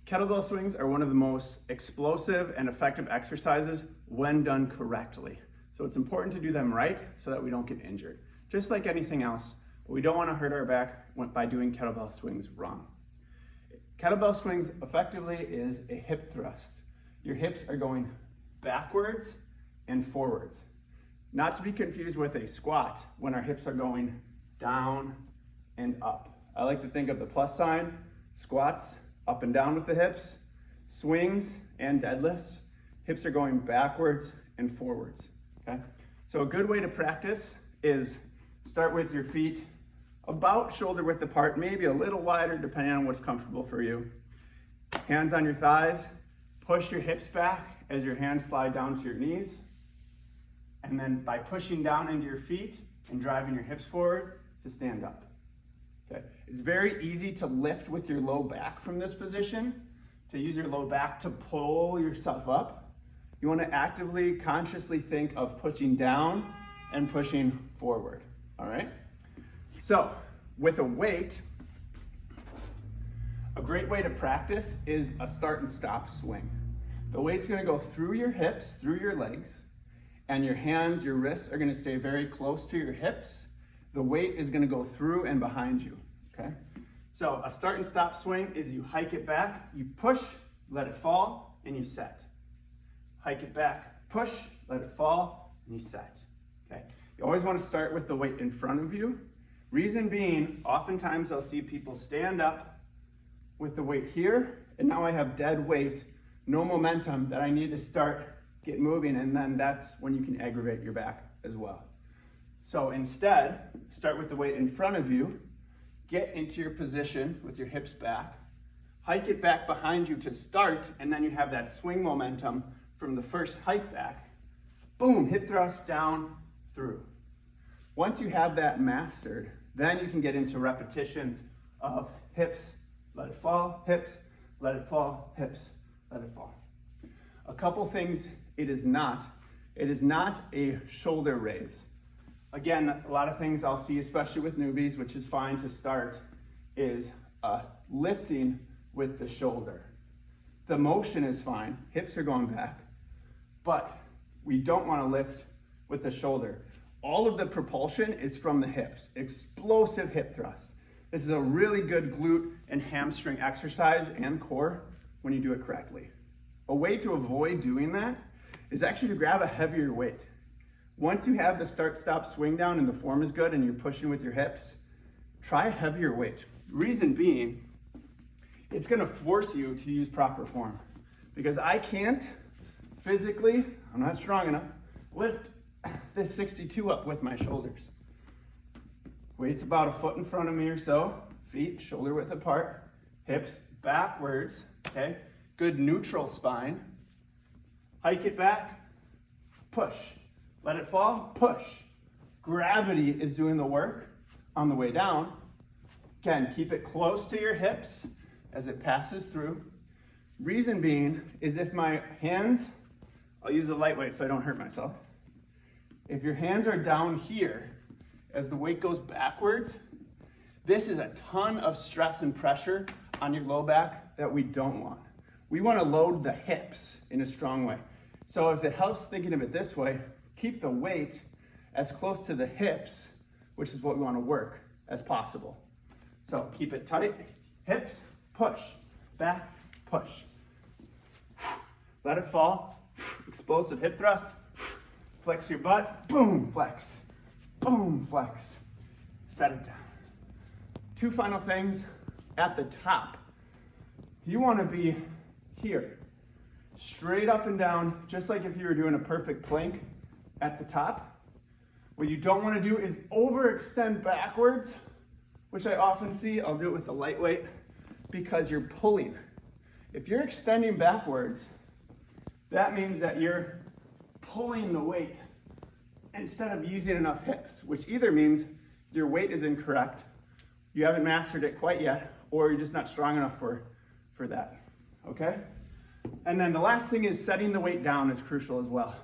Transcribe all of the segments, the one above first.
Kettlebell swings are one of the most explosive and effective exercises when done correctly. So it's important to do them right so that we don't get injured. Just like anything else, we don't want to hurt our back by doing kettlebell swings wrong. Kettlebell swings effectively is a hip thrust. Your hips are going backwards and forwards. Not to be confused with a squat when our hips are going down and up. I like to think of the plus sign, squats, up and down with the hips, swings and deadlifts, hips are going backwards and forwards, okay? So a good way to practice is start with your feet about shoulder width apart, maybe a little wider depending on what's comfortable for you. Hands on your thighs, push your hips back as your hands slide down to your knees. And then by pushing down into your feet and driving your hips forward to stand up. Okay. It's very easy to lift with your low back from this position, to use your low back to pull yourself up. You want to actively, consciously think of pushing down and pushing forward, all right? So with a weight, a great way to practice is a start and stop swing. The weight's going to go through your hips, through your legs, and your hands, your wrists are going to stay very close to your hips. The weight is going to go through and behind you, okay? So a start and stop swing is you hike it back, you push, let it fall, and you set. Hike it back, push, let it fall, and you set, okay? You always want to start with the weight in front of you. Reason being, oftentimes I'll see people stand up with the weight here, and now I have dead weight, no momentum that I need to get moving, and then that's when you can aggravate your back as well. So instead, start with the weight in front of you, get into your position with your hips back, hike it back behind you to start, and then you have that swing momentum from the first hike back. Boom, hip thrust down, through. Once you have that mastered, then you can get into repetitions of hips, let it fall, hips, let it fall, hips, let it fall. A couple things it is not a shoulder raise. Again, a lot of things I'll see, especially with newbies, which is fine to start, is lifting with the shoulder. The motion is fine, hips are going back, but we don't want to lift with the shoulder. All of the propulsion is from the hips, explosive hip thrust. This is a really good glute and hamstring exercise and core when you do it correctly. A way to avoid doing that is actually to grab a heavier weight. Once you have the start-stop swing down and the form is good and you're pushing with your hips, try a heavier weight. Reason being, it's gonna force you to use proper form. Because I can't physically, I'm not strong enough, lift this 62 up with my shoulders. Weight's about a foot in front of me or so, feet shoulder width apart, hips backwards, okay? Good neutral spine. Hike it back, push. Let it fall, push. Gravity is doing the work on the way down. Again, keep it close to your hips as it passes through. Reason being is if my hands, I'll use a lightweight so I don't hurt myself. If your hands are down here, as the weight goes backwards, this is a ton of stress and pressure on your low back that we don't want. We want to load the hips in a strong way. So if it helps thinking of it this way, keep the weight as close to the hips, which is what we want to work, as possible. So keep it tight, hips, push, back, push. Let it fall, explosive hip thrust, flex your butt, boom, flex, set it down. Two final things at the top. You want to be here, straight up and down, just like if you were doing a perfect plank at the top. What you don't want to do is overextend backwards, which I often see. I'll do it with the lightweight because you're pulling. If you're extending backwards, that means that you're pulling the weight instead of using enough hips, which either means your weight is incorrect, you haven't mastered it quite yet, or you're just not strong enough for that, okay? And then the last thing is setting the weight down is crucial as well,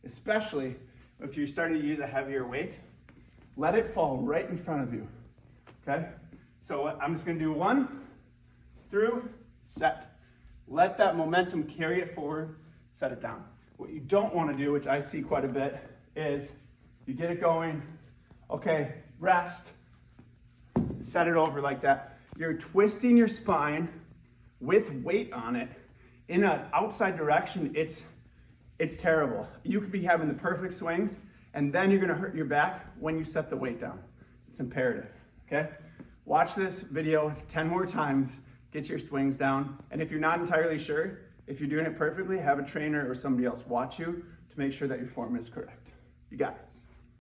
especially if you're starting to use a heavier weight. Let it fall right in front of you, okay? So I'm just gonna do 1, through, set, Let that momentum carry it forward, set it down. What you don't want to do, which I see quite a bit, is you get it going, okay, rest, set it over like that. You're twisting your spine with weight on it in an outside direction. It's terrible. You could be having the perfect swings, and then you're gonna hurt your back when you set the weight down. It's imperative, okay? Watch this video 10 more times, get your swings down, and if you're not entirely sure, if you're doing it perfectly, have a trainer or somebody else watch you to make sure that your form is correct. You got this.